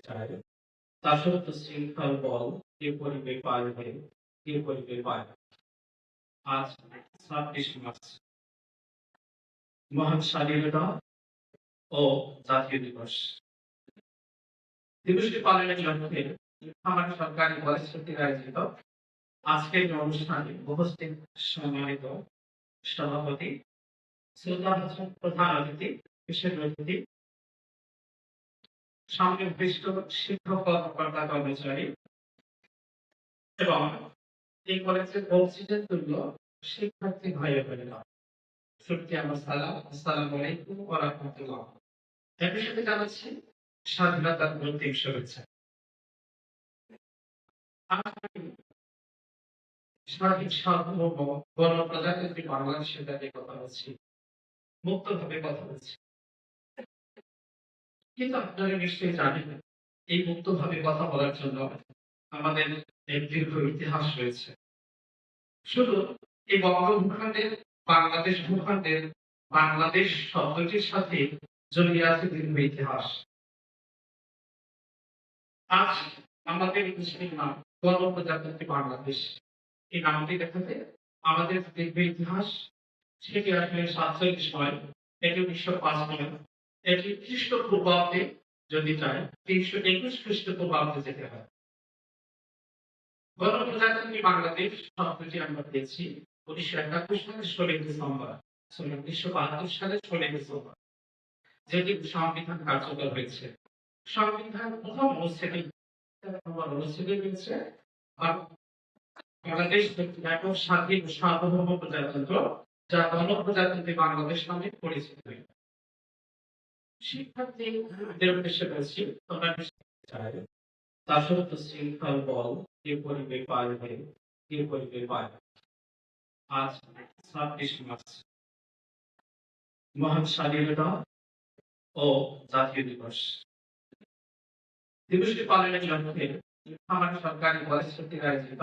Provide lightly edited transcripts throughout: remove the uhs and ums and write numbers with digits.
চায় তার সত্য শৃঙ্খল বল কে করিবে পারবে কে করিবে পারবে। আজ ২৬ মার্চ মহান স্বাধীনতা ও জাতীয় দিবস। দিবসটি পালনের লক্ষ্যে আমার সরকারি কলেজ কর্তৃক আয়োজিত আজকের এই অনুষ্ঠানে উপস্থিত সম্মানিত সভাপতি, শ্রদ্ধাভাজন প্রধান অতিথি, বিশেষ অতিথি, সামনে উপবিষ্ট শিক্ষক কর্মকর্তা কর্মচারী এবং এই কলেজের অক্সিজেন তুল্য শিক্ষার্থী ভাই বোনেরা, সত্যি আমার সালাম, আসসালামু আলাইকুম ওয়া রাহমাতুল্লাহ। একই সাথে জানাচ্ছি স্বাধীনতার অন্তিম শুভেচ্ছা। আমি স্বাধীন সার্বভৌম গণপ্রজাতন্ত্রী বাংলাদেশের দাবি কথা বলছি, মুক্তভাবে কথা বলছি। কিন্তু আপনারা নিশ্চয়ই জানেন এই মুক্তভাবে কথা বলার জন্য আমাদের এক দীর্ঘ ইতিহাস রয়েছে। শুধু এই বঙ্গভূখণ্ডের বাংলাদেশ ভূখণ্ডের বাংলাদেশ শব্দটির সাথে জড়িয়ে আছে দীর্ঘ ইতিহাস। আজ আমাদের দেশের নাম গণপ্রজাতন্ত্রী বাংলাদেশ। এই নামটি দেখাতে আমাদের দীর্ঘ ইতিহাস, সেটি আসলে ৪৭ নয়, এটি ১৯০৫ নয়, এটি খ্রিস্টপূর্বাব্দে যদি চাই ৩২১ খ্রিস্টপূর্বাব্দে যেতে হয়। গণপ্রজাতন্ত্রী বাংলাদেশ শব্দটি আমরা পেয়েছি ১৯৭১ সালের ১৬ ডিসেম্বর, ১৯৭২ সালের ১৬ ডিসেম্বর, যেটি সংবিধান কার্যকর হয়েছে। সংবিধান প্রথম অনুচ্ছেদে রয়েছে বাংলাদেশ একটি একক স্বাধীন সার্বভৌম প্রজাতন্ত্র, যা গণপ্রজাতন্ত্রী বাংলাদেশ নামে পরিচিত। শিক্ষার্থীদের উদ্দেশ্যে বলছি, তোমরা চাই তার সত্য শৃঙ্খল বল কে করিবে পারবে কে করিবে পারবে। আজ ২৬ মার্চ মহান স্বাধীনতা ও জাতীয় দিবস। দিবসটি পালনের লক্ষ্যে আমার সরকারি কলেজ কর্তৃক আয়োজিত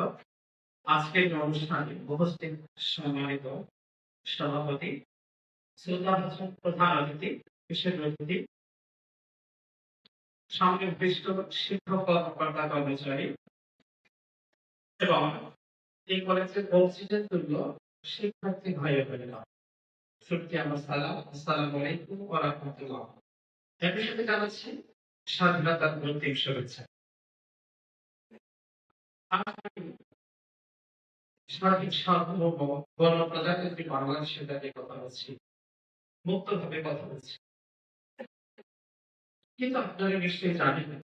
আজকের এই অনুষ্ঠানে উপস্থিত সম্মানিত সভাপতি, শ্রদ্ধাভাজন প্রধান অতিথি, বিশেষ অতিথি, সামনে উপবিষ্ট শিক্ষক কর্মকর্তা কর্মচারী এবং এই কলেজের অক্সিজেন তুল্য শিক্ষার্থী ভাই বোনেরা, সত্যি আমার সালাম, আসসালামু আলাইকুম ওয়া রাহমাতুল্লাহ। একই সাথে জানাচ্ছি স্বাধীনতার অন্তিম শুভেচ্ছা। আমি স্বাধীন সার্বভৌম গণপ্রজাতন্ত্রী বাংলাদেশের দাবি কথা বলছি, মুক্তভাবে কথা বলছি। কিন্তু আপনারা নিশ্চয়ই জানেন